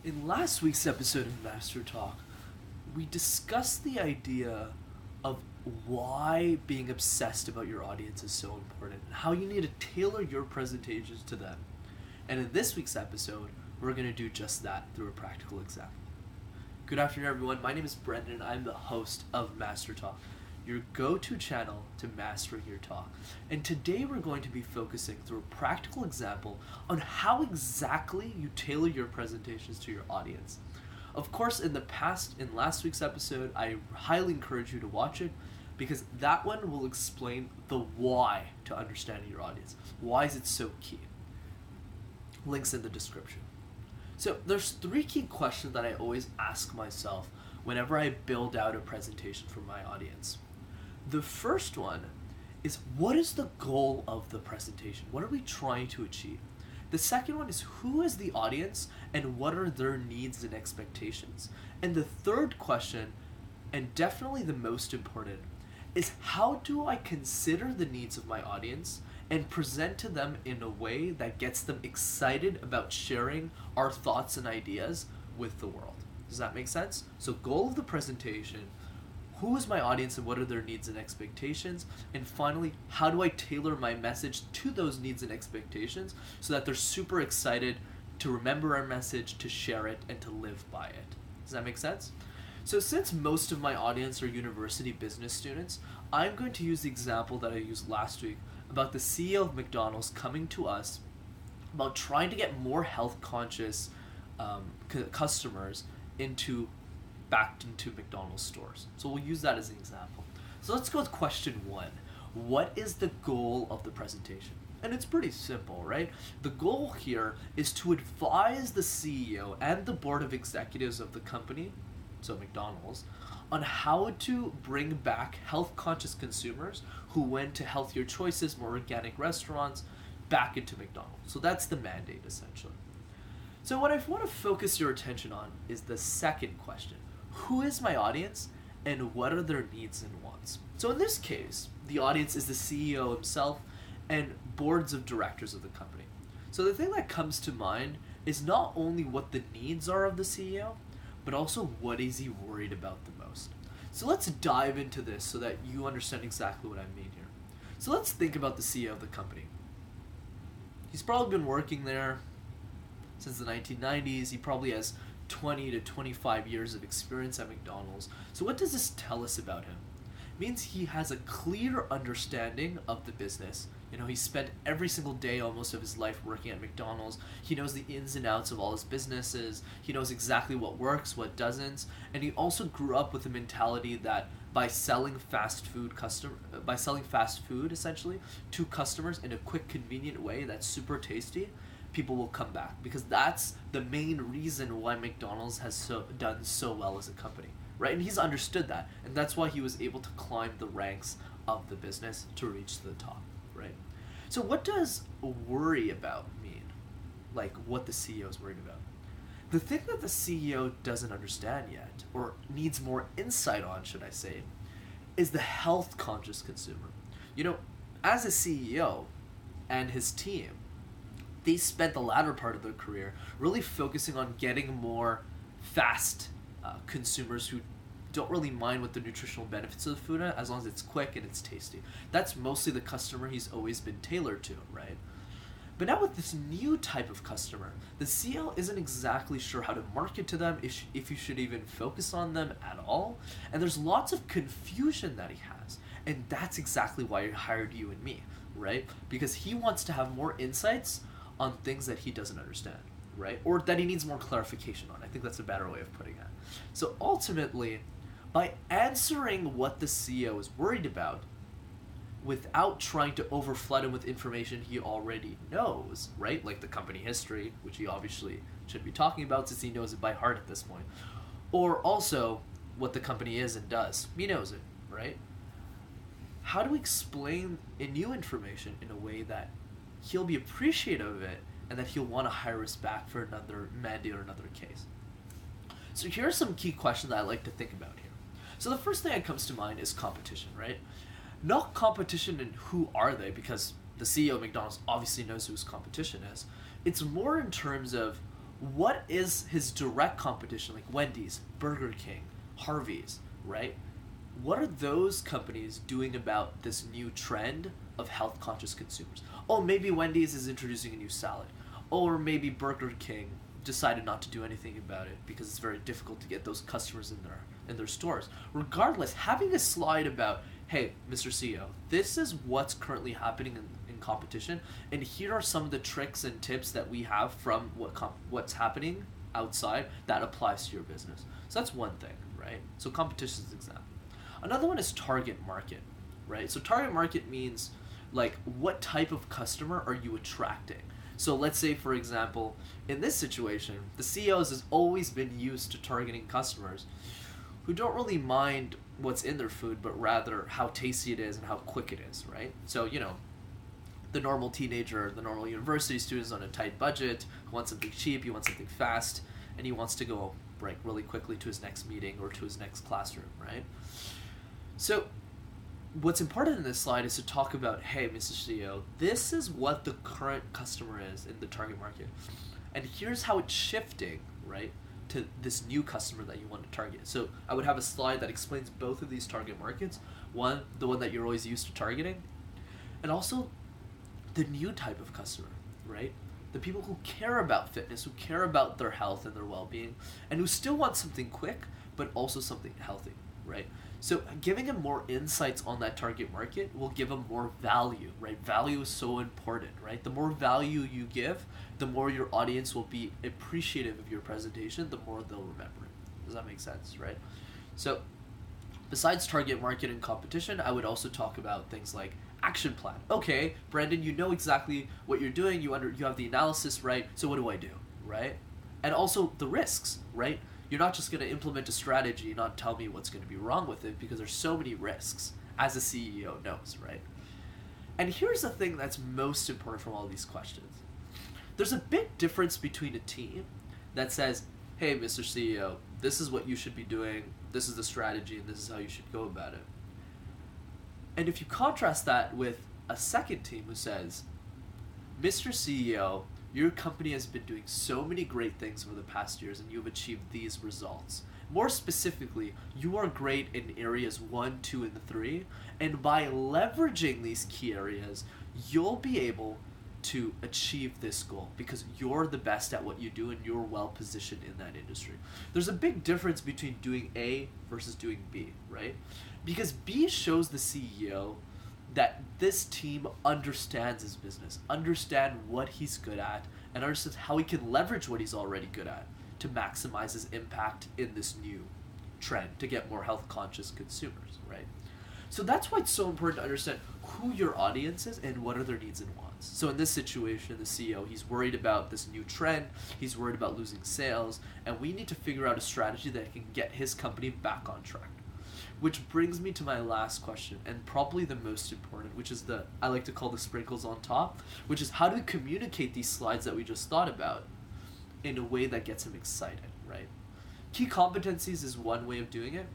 In last week's episode of MasterTalk, we discussed the idea of why being obsessed about your audience is so important and how you need to tailor your presentations to them. And in this week's episode, we're going to do just that through a practical example. Good afternoon, everyone. My name is Brendan. I'm the host of MasterTalk, your go-to channel to mastering your talk. And today we're going to be focusing through a practical example on how exactly you tailor your presentations to your audience. Of course, in last week's episode, I highly encourage you to watch it because that one will explain the why to understanding your audience. Why is it so key? Links in the description. So there's three key questions that I always ask myself whenever I build out a presentation for my audience. The first one is, what is the goal of the presentation? What are we trying to achieve? The second one is, who is the audience and what are their needs and expectations? And the third question, and definitely the most important, is how do I consider the needs of my audience and present to them in a way that gets them excited about sharing our thoughts and ideas with the world? Does that make sense? So goal of the presentation, who is my audience and what are their needs and expectations? And finally, how do I tailor my message to those needs and expectations so that they're super excited to remember our message, to share it, and to live by it? Does that make sense? So since most of my audience are university business students, I'm going to use the example that I used last week about the CEO of McDonald's coming to us about trying to get more health conscious customers back into McDonald's stores. So we'll use that as an example. So let's go with question one. What is the goal of the presentation? And it's pretty simple, right? The goal here is to advise the CEO and the board of executives of the company, so McDonald's, on how to bring back health-conscious consumers who went to healthier choices, more organic restaurants, back into McDonald's. So that's the mandate, essentially. So what I want to focus your attention on is the second question. Who is my audience and what are their needs and wants? So in this case, the audience is the CEO himself and boards of directors of the company. So the thing that comes to mind is not only what the needs are of the CEO, but also what is he worried about the most. So let's dive into this so that you understand exactly what I mean here. So let's think about the CEO of the company. He's probably been working there since the 1990s. He probably has 20 to 25 years of experience at McDonald's. So what does this tell us about him? It means he has a clear understanding of the business. You know, he spent every single day almost of his life working at McDonald's. He knows the ins and outs of all his businesses. He knows exactly what works, what doesn't. And he also grew up with the mentality that by selling fast food essentially to customers in a quick, convenient way that's super tasty, people will come back, because that's the main reason why McDonald's has done so well as a company, right? And he's understood that, and that's why he was able to climb the ranks of the business to reach the top, right? So what does worry about mean? Like what the CEO is worried about? The thing that the CEO doesn't understand yet, or needs more insight on, should I say, is the health conscious consumer. You know, as a CEO and his team, they spent the latter part of their career really focusing on getting more fast consumers who don't really mind what the nutritional benefits of the food are, as long as it's quick and it's tasty. That's mostly the customer he's always been tailored to, right? But now with this new type of customer, the CEO isn't exactly sure how to market to them, if you should even focus on them at all. And there's lots of confusion that he has. And that's exactly why he hired you and me, right? Because he wants to have more insights on things that he doesn't understand, right? Or that he needs more clarification on. I think that's a better way of putting it. So ultimately, by answering what the CEO is worried about, without trying to overflood him with information he already knows, right? Like the company history, which he obviously should be talking about since he knows it by heart at this point. Or also what the company is and does. He knows it, right? How do we explain new information in a way that he'll be appreciative of it and that he'll want to hire us back for another mandate or another case? So here are some key questions that I like to think about here. So the first thing that comes to mind is competition, right? Not competition in who are they, because the CEO of McDonald's obviously knows who his competition is. It's more in terms of what is his direct competition, like Wendy's, Burger King, Harvey's, right? What are those companies doing about this new trend of health conscious consumers? Oh, maybe Wendy's is introducing a new salad. Or maybe Burger King decided not to do anything about it because it's very difficult to get those customers in their stores. Regardless, having a slide about, hey, Mr. CEO, this is what's currently happening in competition, and here are some of the tricks and tips that we have from what's happening outside that applies to your business. So that's one thing, right? So competition is an example. Another one is target market, right? So target market means like what type of customer are you attracting? So let's say, for example, in this situation, the CEOs has always been used to targeting customers who don't really mind what's in their food, but rather how tasty it is and how quick it is, right? So, the normal teenager, the normal university student is on a tight budget, who wants something cheap, he wants something fast, and he wants to go really quickly to his next meeting or to his next classroom, right? So what's important in this slide is to talk about, hey, Mr. CEO, this is what the current customer is in the target market. And here's how it's shifting, right, to this new customer that you want to target. So I would have a slide that explains both of these target markets. One, the one that you're always used to targeting, and also the new type of customer, right? The people who care about fitness, who care about their health and their well-being, and who still want something quick, but also something healthy, right? So giving them more insights on that target market will give them more value, right? Value is so important, right? The more value you give, the more your audience will be appreciative of your presentation, the more they'll remember it. Does that make sense, right? So besides target market and competition, I would also talk about things like action plan. Okay, Brandon, you know exactly what you're doing. You have the analysis, right? So what do I do, right? And also the risks, right? You're not just going to implement a strategy and not tell me what's going to be wrong with it, because there's so many risks, as a CEO knows, right? And here's the thing that's most important from all these questions. There's a big difference between a team that says, hey, Mr. CEO, this is what you should be doing, this is the strategy, and this is how you should go about it. And if you contrast that with a second team who says, Mr. CEO, your company has been doing so many great things over the past years and you've achieved these results. More specifically, you are great in areas 1, 2, and 3, and by leveraging these key areas, you'll be able to achieve this goal because you're the best at what you do and you're well positioned in that industry. There's a big difference between doing A versus doing B, right? Because B shows the CEO that this team understands his business, understand what he's good at, and understands how he can leverage what he's already good at to maximize his impact in this new trend to get more health conscious consumers, right? So that's why it's so important to understand who your audience is and what are their needs and wants. So in this situation, the CEO, he's worried about this new trend, he's worried about losing sales, and we need to figure out a strategy that can get his company back on track. Which brings me to my last question, and probably the most important, which is I like to call the sprinkles on top, which is how do we communicate these slides that we just thought about in a way that gets him excited, right? Key competencies is one way of doing it,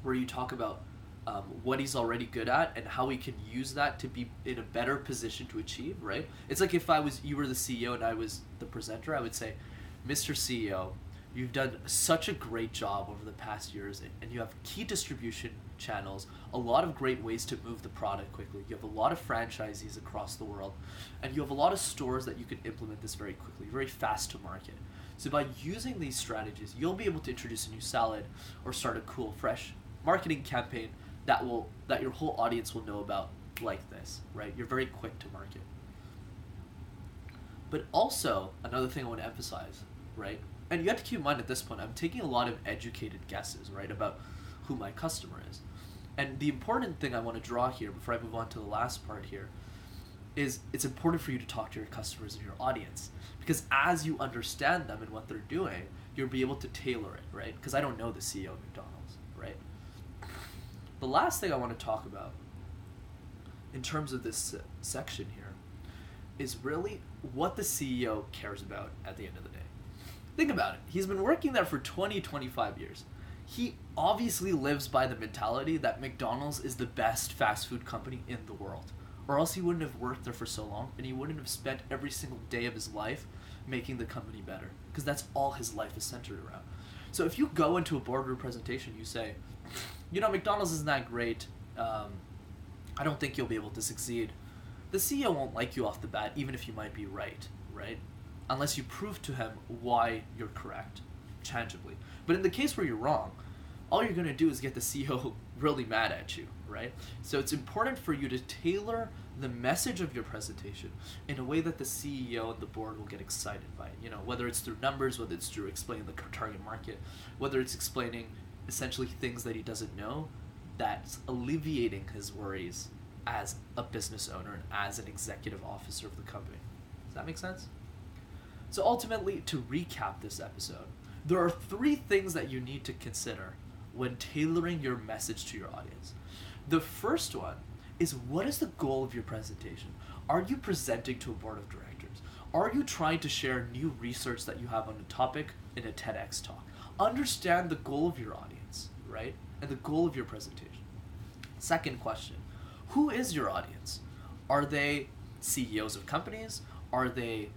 where you talk about what he's already good at and how he can use that to be in a better position to achieve, right? It's like if you were the CEO and I was the presenter, I would say, Mr. CEO, you've done such a great job over the past years, and you have key distribution channels, a lot of great ways to move the product quickly. You have a lot of franchisees across the world, and you have a lot of stores that you can implement this very quickly, very fast to market. So by using these strategies, you'll be able to introduce a new salad or start a cool, fresh marketing campaign that your whole audience will know about like this, right? You're very quick to market. But also, another thing I want to emphasize, right? And you have to keep in mind at this point, I'm taking a lot of educated guesses, right, about who my customer is. And the important thing I want to draw here before I move on to the last part here is it's important for you to talk to your customers and your audience. Because as you understand them and what they're doing, you'll be able to tailor it, right? Because I don't know the CEO of McDonald's, right? The last thing I want to talk about in terms of this section here is really what the CEO cares about at the end of the day. Think about it. He's been working there for 20, 25 years. He obviously lives by the mentality that McDonald's is the best fast food company in the world. Or else he wouldn't have worked there for so long, and he wouldn't have spent every single day of his life making the company better, because that's all his life is centered around. So if you go into a boardroom presentation, you say, McDonald's isn't that great. I don't think you'll be able to succeed. The CEO won't like you off the bat, even if you might be right? Unless you prove to him why you're correct, tangibly. But in the case where you're wrong, all you're going to do is get the CEO really mad at you, right? So it's important for you to tailor the message of your presentation in a way that the CEO and the board will get excited by it. Whether it's through numbers, whether it's through explaining the target market, whether it's explaining essentially things that he doesn't know, that's alleviating his worries as a business owner and as an executive officer of the company. Does that make sense? So ultimately, to recap this episode, there are 3 things that you need to consider when tailoring your message to your audience. The first one is, what is the goal of your presentation? Are you presenting to a board of directors? Are you trying to share new research that you have on a topic in a TEDx talk? Understand the goal of your audience, right? And the goal of your presentation. Second question, who is your audience? Are they CEOs of companies? Are they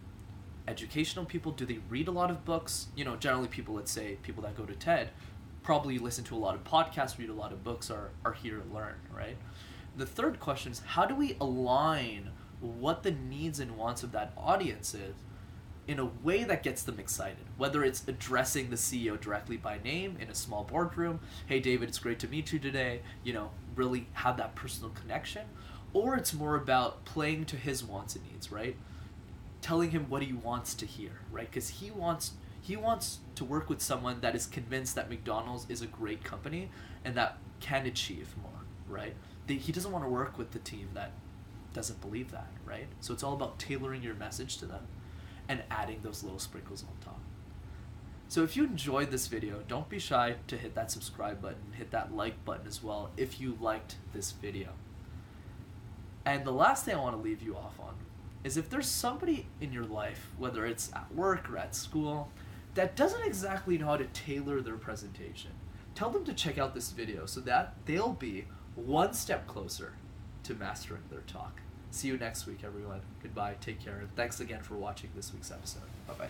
educational people? Do they read a lot of books? Generally people, let's say people that go to TED, probably listen to a lot of podcasts, read a lot of books, are here to learn, right? The third question is, how do we align what the needs and wants of that audience is in a way that gets them excited? Whether it's addressing the CEO directly by name in a small boardroom, hey David, it's great to meet you today, really have that personal connection, or it's more about playing to his wants and needs, right? Telling him what he wants to hear, right? Because he wants to work with someone that is convinced that McDonald's is a great company and that can achieve more, right? He doesn't want to work with the team that doesn't believe that, right? So it's all about tailoring your message to them and adding those little sprinkles on top. So if you enjoyed this video, don't be shy to hit that subscribe button, hit that like button as well if you liked this video. And the last thing I want to leave you off on is, if there's somebody in your life, whether it's at work or at school, that doesn't exactly know how to tailor their presentation, tell them to check out this video so that they'll be one step closer to mastering their talk. See you next week, everyone. Goodbye, take care, and thanks again for watching this week's episode. Bye-bye.